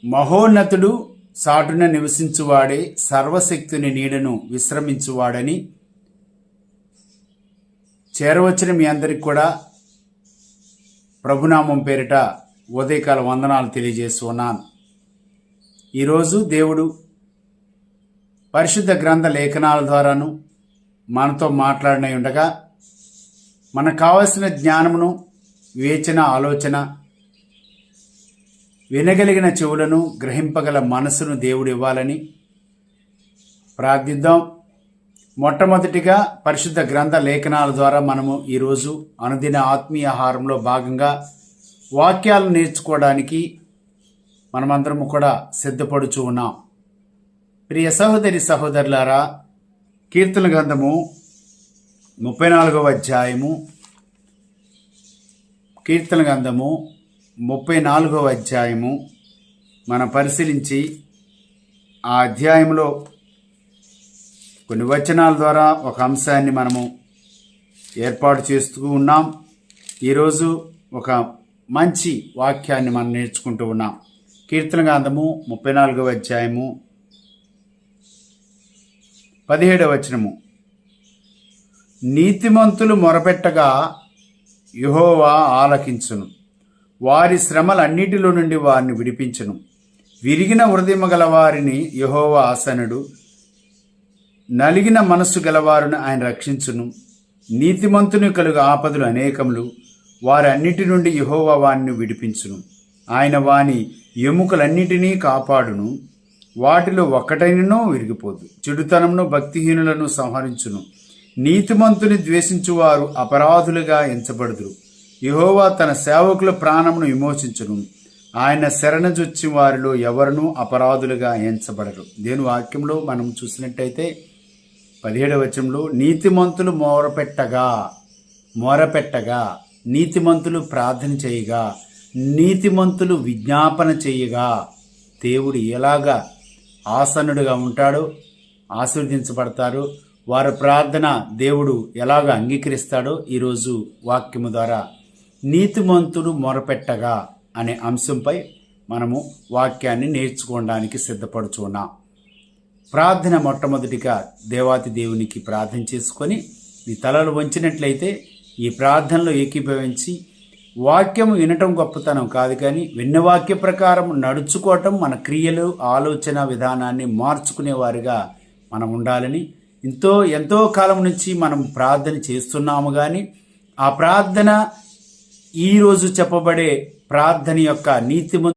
మహోన్నతుడు సాటున నివసించువాడే సర్వశక్తుని నీడను విశ్రమించువాడని చేరవచ్చిన మీ అందరికి కూడా ప్రభునామం పేరిట ఉదయకాల వందనాలు తెలియజేస్తున్నాను. ఈరోజు దేవుడు పరిశుద్ధ గ్రంథ లేఖనాల ద్వారాను మనతో మాట్లాడిన ఉండగా మనకు కావలసిన జ్ఞానమును, వివేచన, ఆలోచన, వినగలిగిన చెవులను, గ్రహింపగల మనసును దేవుడు ఇవ్వాలని ప్రార్థిద్దాం. మొట్టమొదటిగా పరిశుద్ధ గ్రంథ లేఖనాల ద్వారా మనము ఈరోజు అనుదిన ఆత్మీయ ఆహారంలో భాగంగా వాక్యాలను నేర్చుకోవడానికి మనమందరము కూడా సిద్ధపడుచు ఉన్నాం. ప్రియ సహోదరి సహోదరులారా, కీర్తన గ్రంథము 34వ అధ్యాయము, కీర్తన గ్రంథము 34వ అధ్యాయము మనం పరిశీలించి ఆ అధ్యాయంలో కొన్ని వచనాల ద్వారా ఒక అంశాన్ని మనము ఏర్పాటు చేస్తూ ఉన్నాం. ఈరోజు ఒక మంచి వాక్యాన్ని మనం నేర్చుకుంటూ ఉన్నాం. కీర్తన గ్రంథము 34వ అధ్యాయము 17వ వచనము. నీతిమంతులు మొరపెట్టగా యెహోవా ఆలకించును, వారి శ్రమలన్నిటిలో నుండి వారిని విడిపించును. విరిగిన హృదయము గల వారిని యెహోవా ఆసనుడు, నలిగిన మనస్సు గలవారిని ఆయన రక్షించును. నీతిమంతుని కలుగు ఆపదలు అనేకములు, వారి అన్నిటి నుండి యెహోవా వారిని విడిపించును. ఆయన వాని ఎముకలన్నిటినీ కాపాడును, వాటిలో ఒక్కటైనను విరిగిపోదు. చెడుతనమును, భక్తిహీనులను సంహరించును. నీతిమంతుని ద్వేషించువారు అపరాధులుగా ఎంచబడుదురు. యెహోవా తన సేవకుల ప్రాణమును విమోచించును. ఆయన శరణజొచ్చి వారిలో ఎవరునూ అపరాధులుగా ఎంచబడరు. దేని వాక్యంలో మనం చూసినట్టయితే 17వ వచనంలో నీతిమంతులు మొరపెట్టగా, నీతిమంతులు ప్రార్థన చేయగా, నీతిమంతులు విజ్ఞాపన చేయగా దేవుడు ఎలాగా ఆసన్నుడుగా ఉంటాడో, ఆశీర్వదించబడతారో, వారి ప్రార్థన దేవుడు ఎలాగ అంగీకరిస్తాడో ఈరోజు వాక్యము ద్వారా నీతిమంతుడు మొరపెట్టగా అనే అంశంపై మనము వాక్యాన్ని నేర్చుకోవడానికి సిద్ధపడుచున్నాం. ప్రార్థన మొట్టమొదటిగా దేవాతి దేవునికి ప్రార్థన చేసుకొని నీ తలలు వంచినట్లయితే ఈ ప్రార్థనలో ఏకీభవించి వాక్యము వినటం గొప్పతనం కాదు, కానీ విన్న వాక్య ప్రకారం నడుచుకోవటం మన క్రియలు, ఆలోచన విధానాన్ని మార్చుకునేవారిగా మనం ఉండాలని ఎంతో కాలం నుంచి మనం ప్రార్థన చేస్తున్నాము. కానీ ఆ ప్రార్థన ఈరోజు చెప్పబడే ప్రార్థన యొక్క నీతిమంతుడు